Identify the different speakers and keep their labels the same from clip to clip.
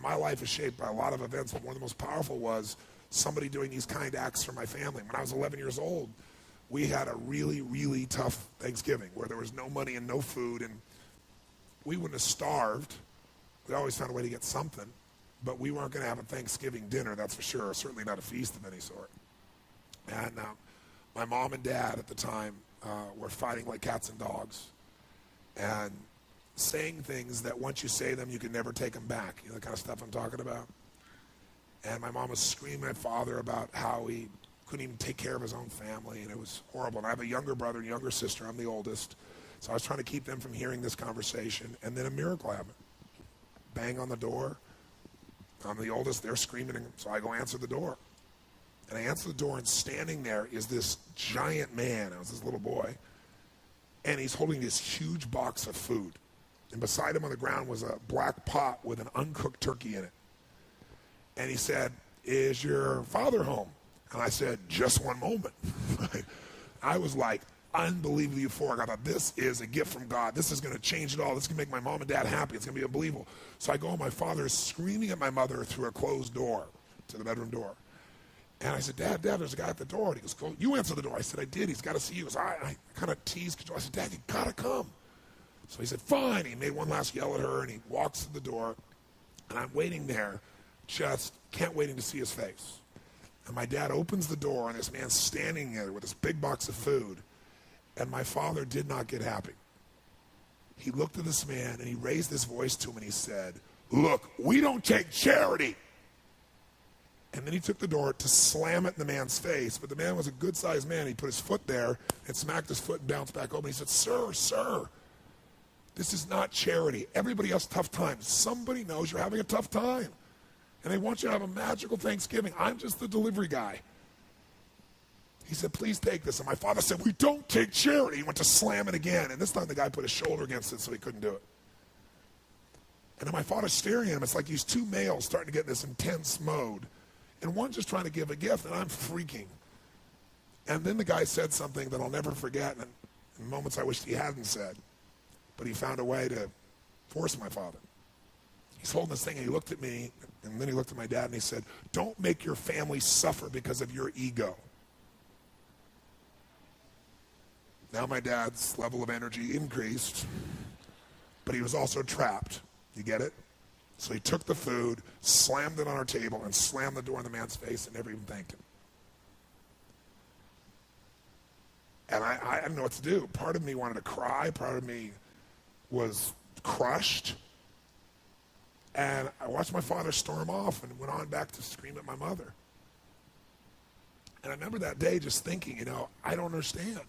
Speaker 1: my life is shaped by a lot of events, but one of the most powerful was somebody doing these kind acts for my family. When I was 11 years old, we had a really, really tough Thanksgiving where there was no money and no food, and we wouldn't have starved. We always found a way to get something, but we weren't going to have a Thanksgiving dinner, that's for sure, certainly not a feast of any sort. And my mom and dad at the time were fighting like cats and dogs and saying things that once you say them, you can never take them back. You know the kind of stuff I'm talking about? And my mom was screaming at father about how he couldn't even take care of his own family, and it was horrible. And I have a younger brother and younger sister. I'm the oldest. So I was trying to keep them from hearing this conversation, and then a miracle happened. Bang on the door. I'm the oldest. They're screaming, so I go answer the door. And I answer the door, and standing there is this giant man. I was this little boy. And he's holding this huge box of food. And beside him on the ground was a black pot with an uncooked turkey in it. And he said, "Is your father home?" And I said, "Just one moment." I was like unbelievably euphoric. I thought, this is a gift from God. This is going to change it all. This is going to make my mom and dad happy. It's going to be unbelievable. So I go, and my father is screaming at my mother through a closed door to the bedroom door. And I said, Dad, there's a guy at the door. And he goes, "Go, you answer the door." I said, "I did. He's got to see you." So I kind of teased control. I said, "Dad, you got to come." So he said, "Fine." He made one last yell at her, and he walks to the door. And I'm waiting there, just can't waiting to see his face. And my dad opens the door, and this man's standing there with this big box of food. And my father did not get happy. He looked at this man, and he raised his voice to him, and he said, "Look, we don't take charity." And then he took the door to slam it in the man's face. But the man was a good-sized man. He put his foot there and smacked his foot and bounced back open. He said, Sir, this is not charity. Everybody has tough times. Somebody knows you're having a tough time. And they want you to have a magical Thanksgiving. I'm just the delivery guy." He said, "Please take this." And my father said, "We don't take charity." He went to slam it again. And this time the guy put his shoulder against it so he couldn't do it. And then my father's staring at him. It's like these two males starting to get in this intense mode. And one's just trying to give a gift, and I'm freaking. And then the guy said something that I'll never forget, and in moments I wished he hadn't said. But he found a way to force my father. He's holding this thing, and he looked at me, and then he looked at my dad, and he said, "Don't make your family suffer because of your ego." Now my dad's level of energy increased, but he was also trapped. You get it? So he took the food, slammed it on our table, and slammed the door in the man's face and never even thanked him. And I didn't know what to do. Part of me wanted to cry. Part of me was crushed. And I watched my father storm off and went on back to scream at my mother. And I remember that day just thinking, I don't understand.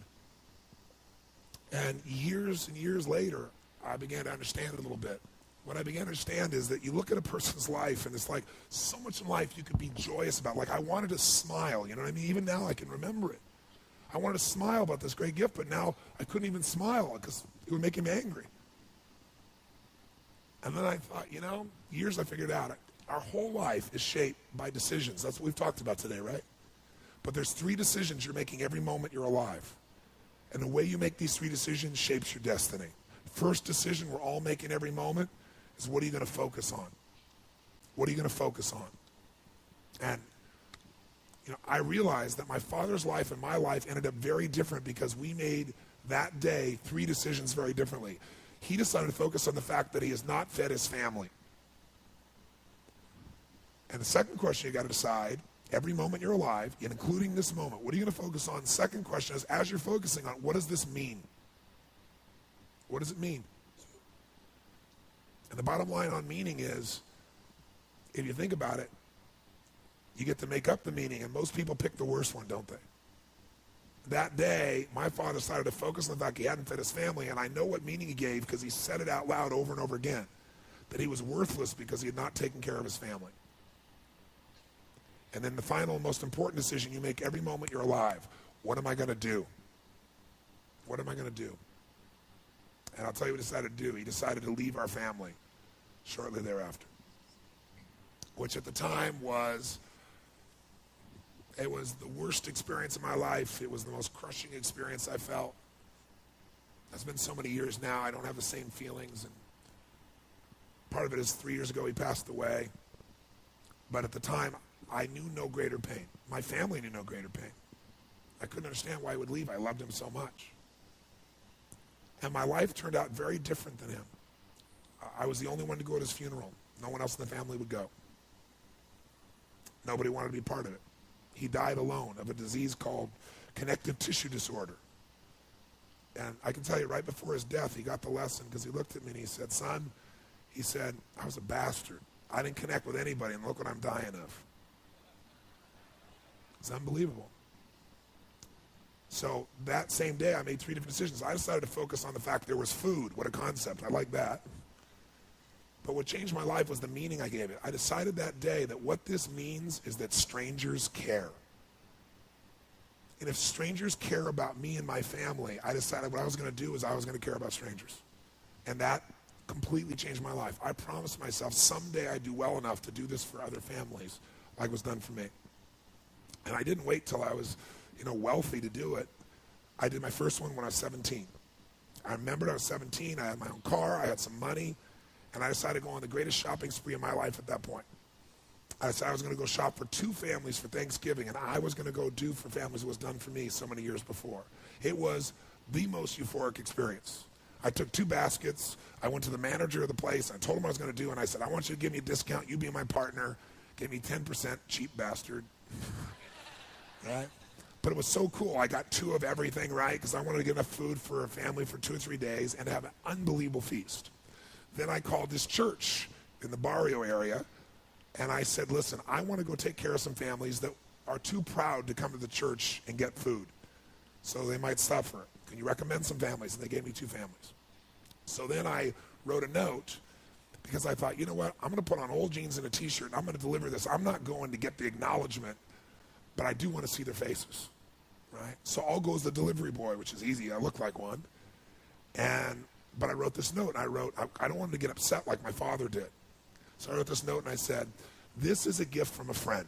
Speaker 1: And years later, I began to understand it a little bit. What I began to understand is that you look at a person's life, and it's like so much in life you could be joyous about. Like I wanted to smile, you know what I mean? Even now I can remember it. I wanted to smile about this great gift, but now I couldn't even smile because it would make him angry. And then I thought, years I figured out, our whole life is shaped by decisions. That's what we've talked about today, right? But there's 3 decisions you're making every moment you're alive. And the way you make these 3 decisions shapes your destiny. First decision we're all making every moment is, what are you going to focus on? What are you going to focus on? And, I realized that my father's life and my life ended up very different because we made that day 3 decisions very differently. He decided to focus on the fact that he has not fed his family. And the second question you got to decide, every moment you're alive, and including this moment, what are you going to focus on? The second question is, as you're focusing on, what does this mean? What does it mean? And the bottom line on meaning is, if you think about it, you get to make up the meaning, and most people pick the worst one, don't they? That day, my father decided to focus on the fact he hadn't fed his family, and I know what meaning he gave because he said it out loud over and over again, that he was worthless because he had not taken care of his family. And then the final, most important decision you make every moment you're alive, what am I going to do? What am I going to do? And I'll tell you what he decided to do. He decided to leave our family shortly thereafter, which at the time was the worst experience of my life. It was the most crushing experience I felt. It's been so many years now, I don't have the same feelings. And part of it is 3 years ago he passed away. But at the time, I knew no greater pain. My family knew no greater pain. I couldn't understand why he would leave. I loved him so much. And my life turned out very different than him. I was the only one to go at his funeral. No one else in the family would go. Nobody wanted to be part of it. He died alone of a disease called connective tissue disorder. And I can tell you, right before his death, he got the lesson because he looked at me and he said, son, he said, I was a bastard. I didn't connect with anybody, and look what I'm dying of. It's unbelievable. So that same day, I made 3 different decisions. I decided to focus on the fact there was food. What a concept. I like that. But what changed my life was the meaning I gave it. I decided that day that what this means is that strangers care. And if strangers care about me and my family, I decided what I was going to do is I was going to care about strangers. And that completely changed my life. I promised myself someday I'd do well enough to do this for other families like was done for me. And I didn't wait till I was, wealthy to do it. I did my first one when I was 17. I remembered I was 17, I had my own car, I had some money, and I decided to go on the greatest shopping spree of my life at that point. I decided I was going to go shop for 2 families for Thanksgiving, and I was going to go do for families what was done for me so many years before. It was the most euphoric experience. I took 2 baskets. I went to the manager of the place. I told him what I was going to do, and I said, I want you to give me a discount. You be my partner. Give me 10%, cheap bastard. Right? But it was so cool. I got 2 of everything, right? Because I wanted to get enough food for a family for 2 or 3 days and have an unbelievable feast. Then I called this church in the Barrio area, and I said, listen, I want to go take care of some families that are too proud to come to the church and get food. So they might suffer. Can you recommend some families? And they gave me 2 families. So then I wrote a note because I thought, you know what? I'm going to put on old jeans and a T-shirt, and I'm going to deliver this. I'm not going to get the acknowledgement, but I do want to see their faces, right? So I'll go as the delivery boy, which is easy. I look like one. But I wrote this note, and I don't want them to get upset like my father did. So I wrote this note, and I said, this is a gift from a friend.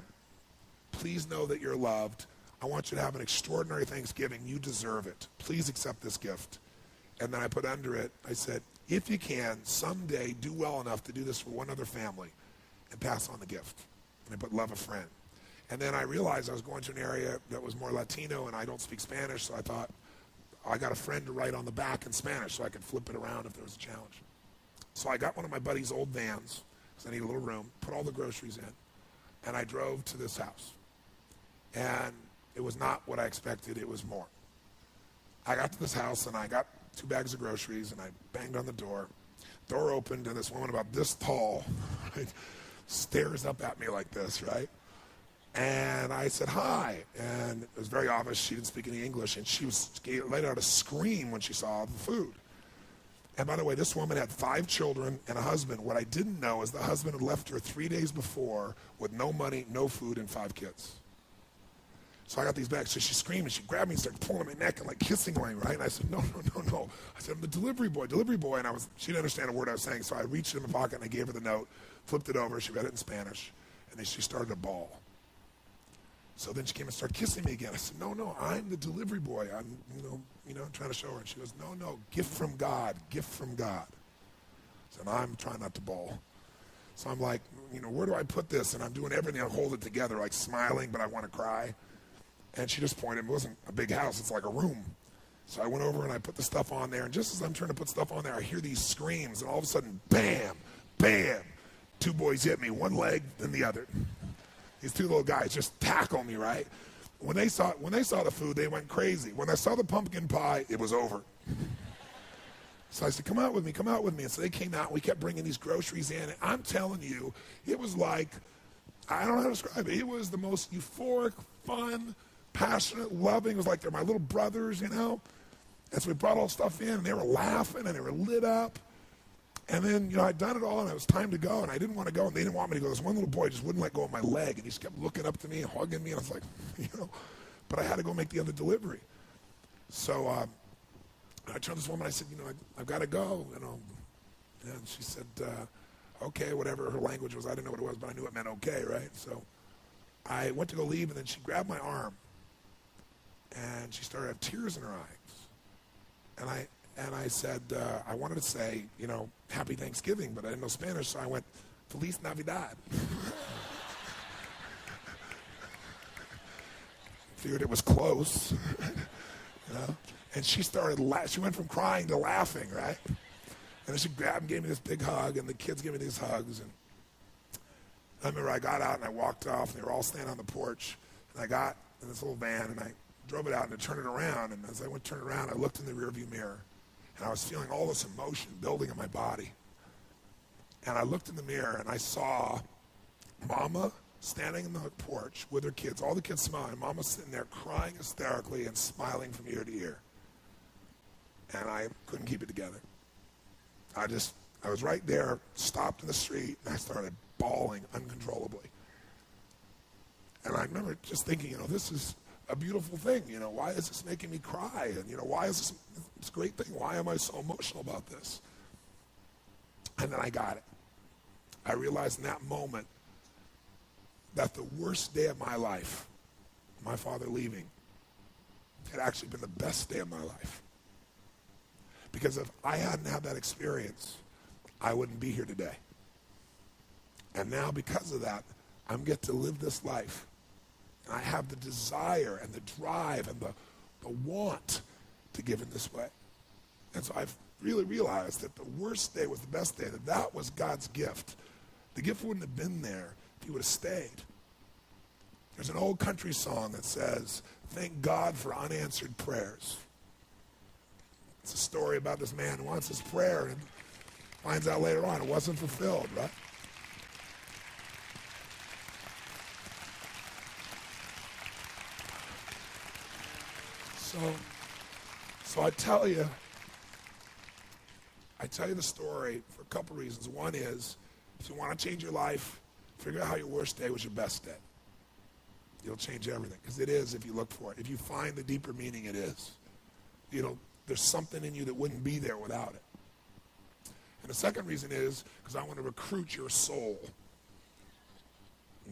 Speaker 1: Please know that you're loved. I want you to have an extraordinary Thanksgiving. You deserve it. Please accept this gift. And then I put under it, I said, if you can, someday do well enough to do this for one other family and pass on the gift. And I put love a friend. And then I realized I was going to an area that was more Latino, and I don't speak Spanish, so I thought, I got a friend to write on the back in Spanish so I could flip it around if there was a challenge. So I got one of my buddy's old vans, because I need a little room, put all the groceries in, and I drove to this house. And it was not what I expected, it was more. I got to this house, and I got 2 bags of groceries, and I banged on the door. Door opened, and this woman about this tall, right, stares up at me like this, right? And I said, hi. And it was very obvious she didn't speak any English, and she let out a scream when she saw the food. And by the way, this woman had 5 children and a husband. What I didn't know is the husband had left her 3 days before with no money, no food, and 5 kids. So I got these bags. So she screamed, and she grabbed me and started pulling my neck and like kissing me, right? And I said, no. I said, I'm the delivery boy. And she didn't understand a word I was saying. So I reached in my pocket, and I gave her the note, flipped it over. She read it in Spanish, and then she started to bawl. So then she came and started kissing me again. I said, no, I'm the delivery boy. I'm, trying to show her. And she goes, no, gift from God. I said, I'm trying not to bawl. So I'm like, where do I put this? And I'm doing everything to hold it together, like smiling, but I want to cry. And she just pointed. It wasn't a big house. It's like a room. So I went over and I put the stuff on there. And just as I'm trying to put stuff on there, I hear these screams. And all of a sudden, bam, bam, 2 boys hit me, one leg, then the other. These 2 little guys just tackle me, right? When they saw the food, they went crazy. When I saw the pumpkin pie, it was over. So I said, come out with me. And so they came out, and we kept bringing these groceries in. And I'm telling you, it was like, I don't know how to describe it. It was the most euphoric, fun, passionate, loving. It was like they're my little brothers, And so we brought all the stuff in, and they were laughing, and they were lit up. And then, I'd done it all, and it was time to go, and I didn't want to go, and they didn't want me to go. This one little boy just wouldn't let go of my leg, and he just kept looking up to me and hugging me, and I was like, but I had to go make the other delivery. So I turned to this woman, I said, I've got to go, And she said, okay, whatever her language was. I didn't know what it was, but I knew it meant okay, right? So I went to go leave, and then she grabbed my arm, and she started to have tears in her eyes. And I said, I wanted to say, Happy Thanksgiving, but I didn't know Spanish, so I went, Feliz Navidad. Figured it was close. You know? And she started she went from crying to laughing, right? And then she grabbed and gave me this big hug, and the kids gave me these hugs. And I remember I got out and I walked off, and they were all standing on the porch. And I got in this little van, and I drove it out and I turned it around. And as I went to turn it around, I looked in the rearview mirror, and I was feeling all this emotion building in my body. And I looked in the mirror, and I saw Mama standing in the porch with her kids, all the kids smiling. Mama sitting there crying hysterically and smiling from ear to ear. And I couldn't keep it together. I was right there, stopped in the street, and I started bawling uncontrollably. And I remember just thinking, this is a beautiful thing. Why is this making me cry? And, why is this a great thing? Why am I so emotional about this? And then I got it. I realized in that moment that the worst day of my life, my father leaving, had actually been the best day of my life. Because if I hadn't had that experience, I wouldn't be here today. And now because of that, I get to live this life. And I have the desire and the drive and the want to give in this way. And so I've really realized that the worst day was the best day, that was God's gift. The gift wouldn't have been there if he would have stayed. There's an old country song that says, "Thank God for unanswered prayers." It's a story about this man who wants his prayer and finds out later on it wasn't fulfilled, right? So I tell you the story for a couple reasons. One is, if you want to change your life, figure out how your worst day was your best day. It'll change everything, because it is if you look for it. If you find the deeper meaning, it is. There's something in you that wouldn't be there without it. And the second reason is because I want to recruit your soul.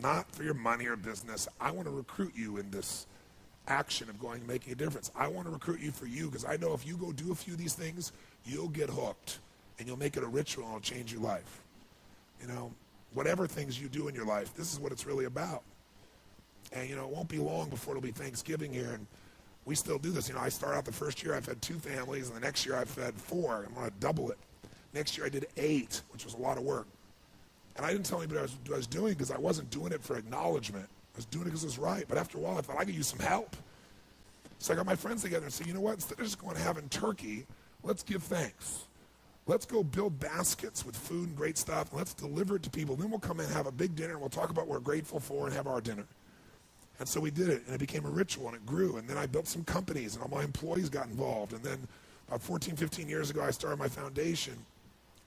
Speaker 1: Not for your money or business. I want to recruit you in this action of going and making a difference. I want to recruit you for you, because I know if you go do a few of these things, you'll get hooked, and you'll make it a ritual, and it'll change your life. Whatever things you do in your life, this is what it's really about. And, it won't be long before it'll be Thanksgiving here, and we still do this. I start out the first year, I fed 2 families, and the next year I fed 4. I'm going to double it. Next year I did 8, which was a lot of work. And I didn't tell anybody what I was doing, because I wasn't doing it for acknowledgement. I was doing it because it was right. But after a while, I thought I could use some help. So I got my friends together and said, instead of just going and having turkey, let's give thanks. Let's go build baskets with food and great stuff, and let's deliver it to people. Then we'll come in and have a big dinner, and we'll talk about what we're grateful for and have our dinner. And so we did it, and it became a ritual, and it grew. And then I built some companies, and all my employees got involved. And then about 14, 15 years ago, I started my foundation.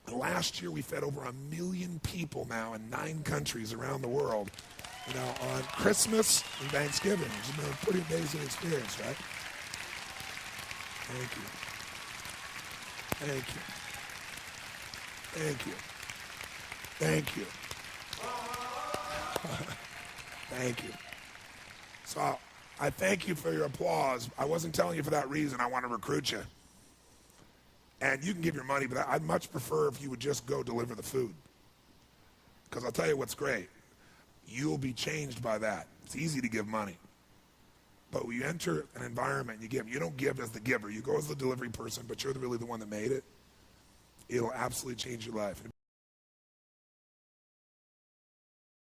Speaker 1: And last year, we fed over 1 million people now in 9 countries around the world, on Christmas and Thanksgiving. It's been a pretty amazing experience, right? Thank you. Thank you. Thank you. Thank you. Thank you. So I thank you for your applause. I wasn't telling you for that reason. I want to recruit you. And you can give your money, but I'd much prefer if you would just go deliver the food. Because I'll tell you what's great. You'll be changed by that. It's easy to give money. But when you enter an environment and you give, you don't give as the giver. You go as the delivery person, but you're really the one that made it. It'll absolutely change your life.